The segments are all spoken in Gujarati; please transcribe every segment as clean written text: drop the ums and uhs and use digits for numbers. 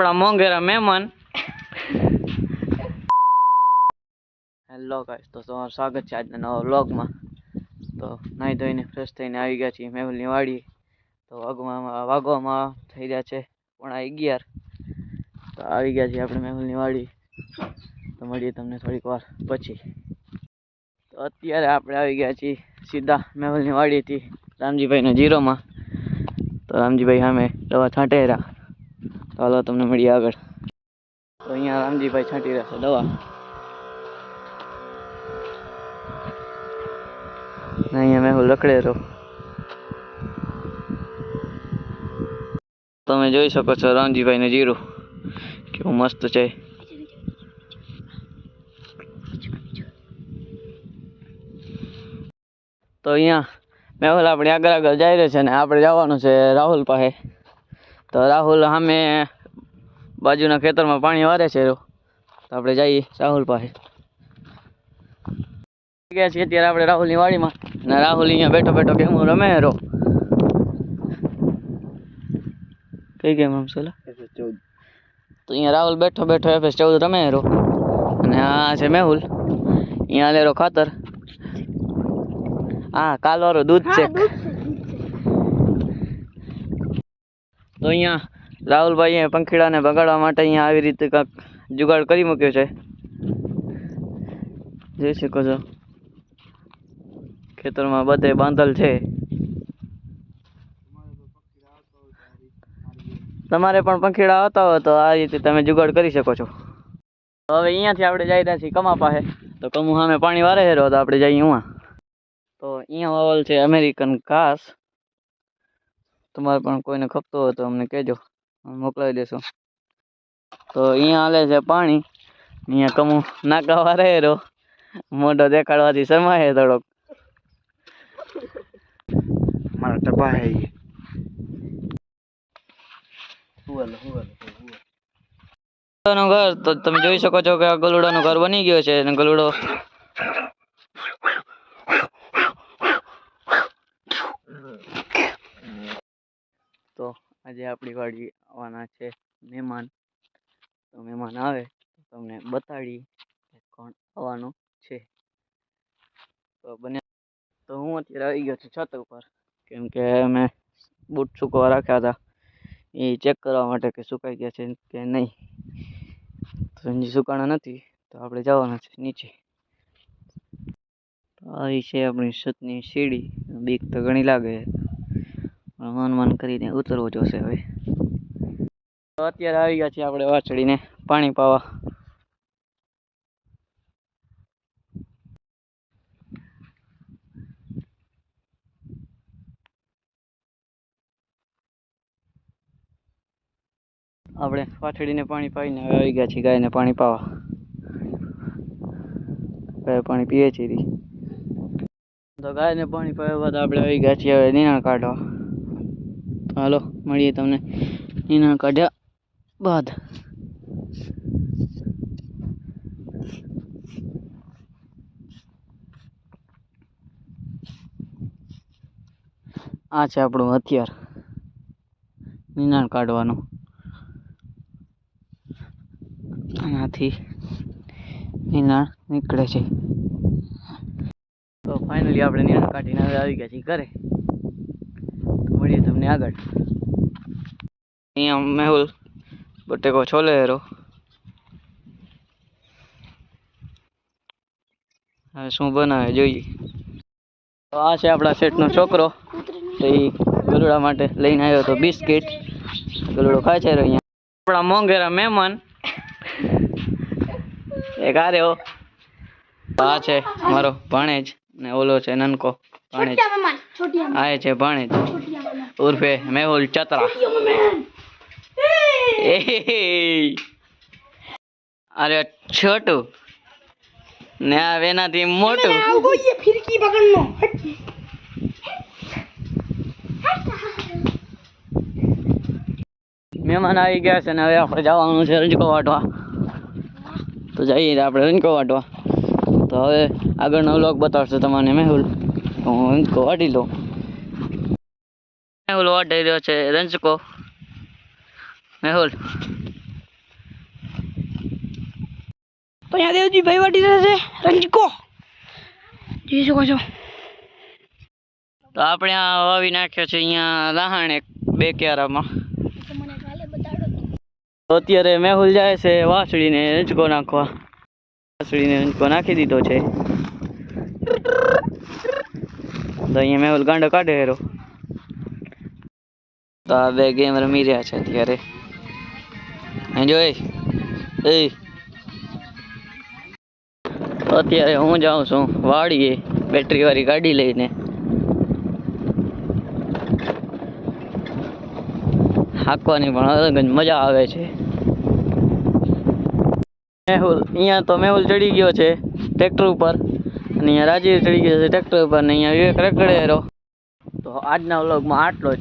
આપણા મોંઘેરા મહેમાન. હેલો ગાઈસ, તો તમારું સ્વાગત છે આજના નવા વ્લોગમાં. તો નાહી ધોઈને ફ્રેશ થઈને આવી ગયા છીએ મેહુલની વાડી. તો વાગવામાં થઈ રહ્યા છે 11:30. તો આવી ગયા છીએ આપણે મેહુલની વાડી. તો મળીએ તમને થોડીક વાર પછી. તો અત્યારે આપણે આવી ગયા છીએ સીધા મેહુલની વાડીથી રામજીભાઈના જીરોમાં. તો રામજીભાઈ સામે દવા છાંટે રહ્યા. તો હાલો તમને મળીએ આગળ. તો અહીંયા રામજીભાઈ છાંટી રહ્યા છે દવા. અહીંયા મેહુલ રખડે રહ્યો. તમે જોઈ શકો છો રામજીભાઈ ને જીરું કેવું મસ્ત છે. તો અહીંયા મેહુલ આપણે આગળ જઈ રહ્યો છે ને આપણે જવાનું છે રાહુલ પાસે. તો રાહુલ સામે બાજુના ખેતરમાં પાણી વારે છે. તો આપણે જઈએ રાહુલ પાસે. ગયા છીએ અત્યારે આપણે રાહુલની વાડીમાં ને રાહુલ અહીંયા બેઠો બેઠો કેમ રમે રો. કઈ ગેમ રમશે? તો અહીંયા રાહુલ બેઠો બેઠો FS14 રમે રો. અને આ છે મેહુલ. અહીંયા લેરો ખાતર. હા, કાલવાળો દૂધ છે. તો અહીંયા રાહુલભાઈએ પંખીડાને ભગાડવા માટે અહીંયા આવી રીતે કાંક જુગાડ કરી મૂક્યો છે. જોઈ શકો છો ખેતરમાં બધે બાંધલ છે. તમારે પણ પંખીડા આવતા હોય તો આ રીતે તમે જુગાડ કરી શકો છો. તો હવે અહીંયાથી આપણે જઈ રહ્યા છીએ કમા પાસે. તો કમુ સામે પાણી વારે છે તો આપણે જઈએ અહીંયા. તો અહીંયા વાવલ છે અમેરિકન ઘાસ. તમારે પણ કોઈને ખપતો હોય તો અમને કહેજો, મોકલાવી દેશો. તો અહીંયા હાલે છે પાણી. અહીંયા કમુ નાકા વારે રહ્યો. મોઢો દેખાડવાથી શરમાય થોડોક. મારા ટપા હે ઘર. તો તમે જોઈ શકો છો કે આ ગલુડાનું ઘર બની ગયો છે. અને ગલુડો તો આજે આપણી વાડી આવવાના છે મહેમાન. તો મહેમાન આવે તો તમને બતાડી કોણ આવવાનું છે. તો બને તો હું અત્યારે આવી ગયો છું છત ઉપર, કેમ કે મેં બૂટ સૂકવા રાખ્યા હતા એ ચેક કરવા માટે કે સુકાઈ ગયા છે કે નહીં. તો હજી સુકાણા નથી તો આપણે જવાના છે નીચે. તો આવી છે આપણી છતની સીડી. બીક તો ઘણી લાગે, પણ મન કરીને ઉતરવું જોશે હવે. તો અત્યારે આવી ગયા છીએ આપણે વાછડીને પાણી પાવા. આપણે વાછડીને પાણી પાઈને હવે આવી ગયા છીએ ગાયને પાણી પાવા. ગાય પાણી પીએ છે. તો ગાયને પાણી પાયા બાદ આપણે આવી ગયા છીએ હવે નીણ કાઢવા. તો હાલો મળીએ તમને નીણ કાઢ્યા બાદ. આ છે આપણું હથિયાર નીણ કાઢવાનું. આનાથી નીણ નીકળે છે. તો ફાઇનલી આપણે નીણ કાઢીને હવે આવી ગયા છીએ ઘરે. તો મળીએ તમને આગળ. અહીંયા મેહુલ બટેકો છોલે હેરો. હવે શું બનાવે જોઈએ. તો આ છે આપણા શેઠનો છોકરો. તો એ ગલુડા માટે લઈને આવ્યો તો બિસ્કિટ. ગલુડો ખાય છે અહીંયા. આપણા મોંઘેરા મહેમાન એક આ રહ્યો. આ છે મારો ભાણેજ ને ઓલો છે નનકો ભાણેજ. આ છે ભાણેજ ઉર્ફે મેહુલ ચતરા. અરે છોટું ને આ એનાથી મોટું. મહેમાન આવી ગયા છે ને હવે આપણે જવાનું છે રંજકો વાટવા. તો જઈએ આપણે રંજકો વાટવા. તો હવે આગળનો વ્લોગ બતાવશે તમને મેહુલ. તો હું રંજકો વાટી લઉં. મેહુલ વાટી રહ્યો છે રંજકો. મેહુલ તો અહીંયા દેવજીભાઈ વાટી રહ્યા છે રંજકો જોઈ શકો છો. તો આપણે આ વાવી નાખ્યો છે અહીંયા લહાણ એક 2 ક્યારામાં. તો અત્યારે મેહુલ જાય છે વાસળીને રંજકો નાખવા. વાસળીને રંજકો નાખી દીધો છે. તો અહીંયા મેહુલ ગાંડો કાઢે હેરો. તો આ 2 ગેમ રમી રહ્યા છે અત્યારે. એન્જોય. એ અત્યારે હું જાઉં છું વાડીએ બેટરી વાળી ગાડી લઈને. હાંકવાની પણ અલગ જ મજા આવે છે. મેહુલ અહીંયા તો મેહુલ ચડી ગયો છે ટ્રેક્ટર ઉપર, અને અહીંયા રાજીવ ચડી ગયો છે ટ્રેક્ટર ઉપર, ને અહીંયા વિવેક રખડેરો. તો આજના વ્લોગમાં આટલો જ.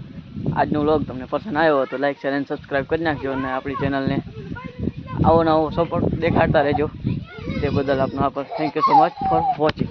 આજનો વ્લોગ તમને પસંદ આવ્યો હોય તો લાઈક શેર અને સબસ્ક્રાઈબ કરી નાખજો, અને આપણી ચેનલને આવો નવો સપોર્ટ દેખાડતા રહેજો. તે બદલ આપનો આભાર. Thank you so much for watching.